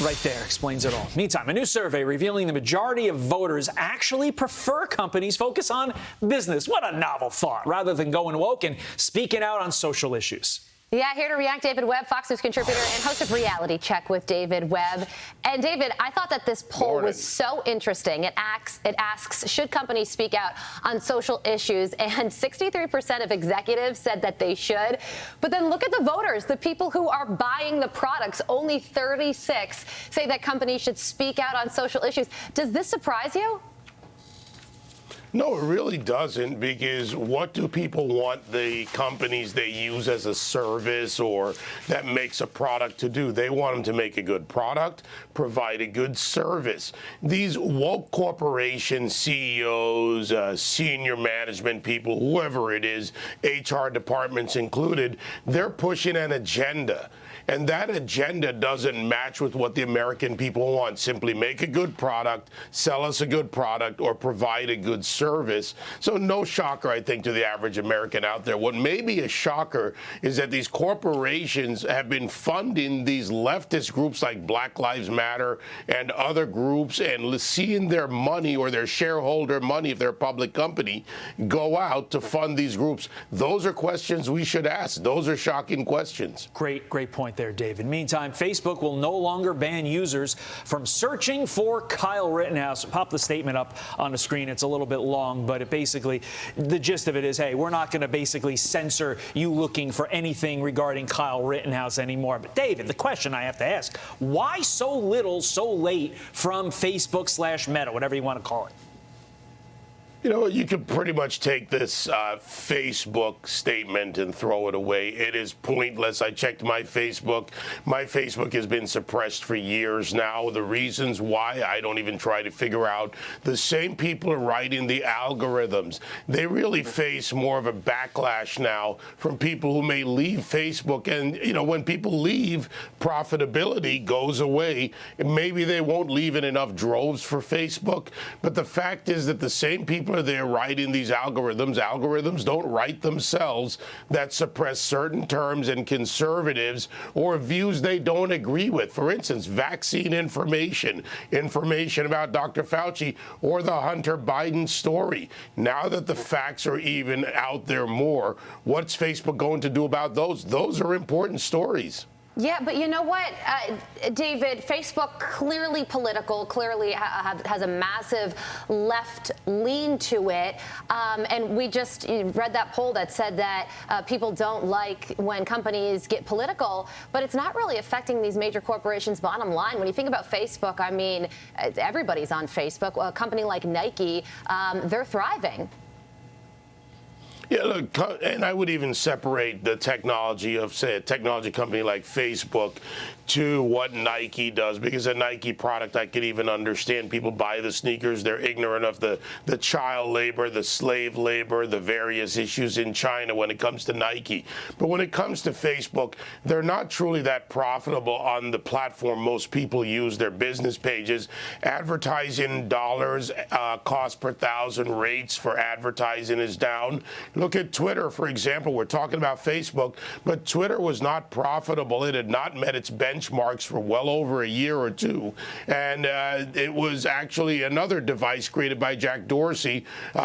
Right there explains it all. Meantime, a new survey revealing the majority of voters actually prefer companies focus on business. What a novel thought, rather than going woke and speaking out on social issues. Yeah, here to react, David Webb, Fox News contributor and host of Reality Check with David Webb. And David, I thought that this poll was so interesting. It asks, should companies speak out on social issues? And 63% of executives said that they should. But then look at the voters, the people who are buying the products. Only 36 say that companies should speak out on social issues. Does this surprise you? No, it really doesn't, because what do people want the companies they use as a service or that makes a product to do? They want them to make a good product, provide a good service. These woke corporation CEOs, senior management people, whoever it is, HR departments included, they're pushing an agenda. And that agenda doesn't match with what the American people want. Simply make a good product, sell us a good product, or provide a good service. So no shocker, I think, to the average American out there. What may be a shocker is that these corporations have been funding these leftist groups like Black Lives Matter and other groups, and seeing their money or their shareholder money, if they're a public company, go out to fund these groups. Those are questions we should ask. Those are shocking questions. Great point there, David. Meantime, Facebook will no longer ban users from searching for Kyle Rittenhouse. Pop the statement up on the screen. It's a little bit long, but it basically, the gist of it is, hey, we're not going to basically censor you looking for anything regarding Kyle Rittenhouse anymore. But David, the question I have to ask, why so little, so late from Facebook/Meta, whatever you want to call it? You know, you could pretty much take this Facebook statement and throw it away. It is pointless. I checked my Facebook. My Facebook has been suppressed for years now. The reasons why, I don't even try to figure out. The same people are writing the algorithms. They really face more of a backlash now from people who may leave Facebook. And, you know, when people leave, profitability goes away. And maybe they won't leave in enough droves for Facebook. But the fact is that the same people are there writing these algorithms. Algorithms don't write themselves that suppress certain terms and conservatives or views they don't agree with. For instance, vaccine information about Dr. Fauci, or the Hunter Biden story. Now that the facts are even out there more, what's Facebook going to do about those? Those are important stories. Yeah, but you know what, David, Facebook, clearly political, clearly has a massive left lean to it. And we just read that poll that said that people don't like when companies get political, but it's not really affecting these major corporations' bottom line. When you think about Facebook, I mean, everybody's on Facebook. A company like Nike, they're thriving. Yeah, look, and I would even separate the technology of, say, a technology company like Facebook to what Nike does, because a Nike product, I could even understand. People buy the sneakers, they're ignorant of the child labor, the slave labor, the various issues in China when it comes to Nike. But when it comes to Facebook, they're not truly that profitable on the platform most people use. Their business pages, advertising dollars, cost per thousand rates for advertising is down. Look at Twitter, for example. We're talking about Facebook, but Twitter was not profitable. It had not met its benchmarks for well over a year or two. And it was actually another device created by Jack Dorsey,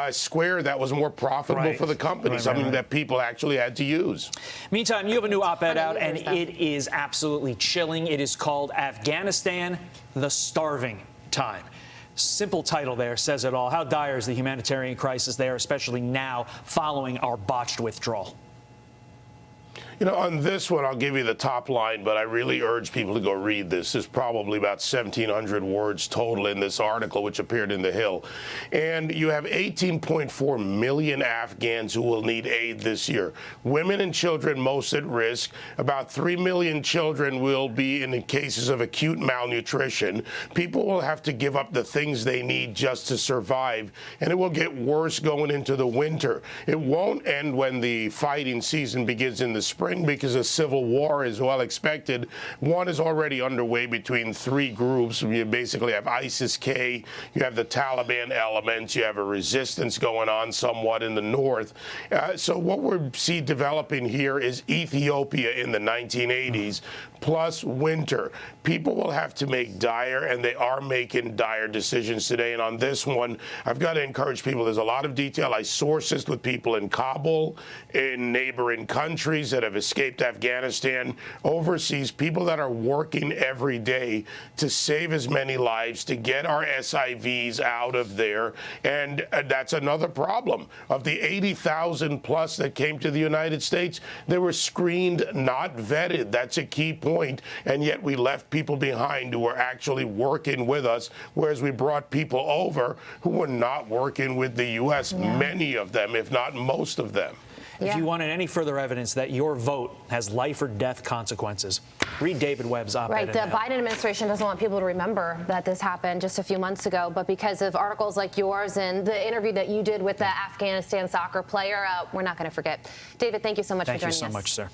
Square, that was more profitable for the company, something that people actually had to use. Meantime, you have a new op-ed out, and it is absolutely chilling. It is called Afghanistan, the Starving Time. Simple title there says it all. How dire is the humanitarian crisis there, especially now following our botched withdrawal? You know, on this one, I'll give you the top line, but I really urge people to go read this. There's probably about 1,700 words total in this article, which appeared in The Hill. And you have 18.4 million Afghans who will need aid this year. Women and children most at risk. About 3 million children will be in cases of acute malnutrition. People will have to give up the things they need just to survive, and it will get worse going into the winter. It won't end when the fighting season begins in the spring. occurring because a civil war is well expected. One is already underway between three groups. You basically have ISIS-K, you have the Taliban elements, you have a resistance going on somewhat in the north. So what we see developing here is Ethiopia in the 1980s, plus winter. People will have to make dire, and they are making dire decisions today. And on this one, I've got to encourage people. There's a lot of detail. I sourced this with people in Kabul, in neighboring countries that have escaped Afghanistan, overseas, people that are working every day to save as many lives, to get our SIVs out of there. And that's another problem. Of the 80,000 plus that came to the United States, they were screened, not vetted. That's a key point. And yet we left people behind who were actually working with us, whereas we brought people over who were not working with the U.S., many of them, if not most of them. If you wanted any further evidence that your vote has life or death consequences, read David Webb's op-ed. Right. The Biden administration doesn't want people to remember that this happened just a few months ago, but because of articles like yours and the interview that you did with the Afghanistan soccer player, we're not going to forget. David, thank you so much for joining us. Thank you so much, sir.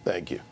Thank you.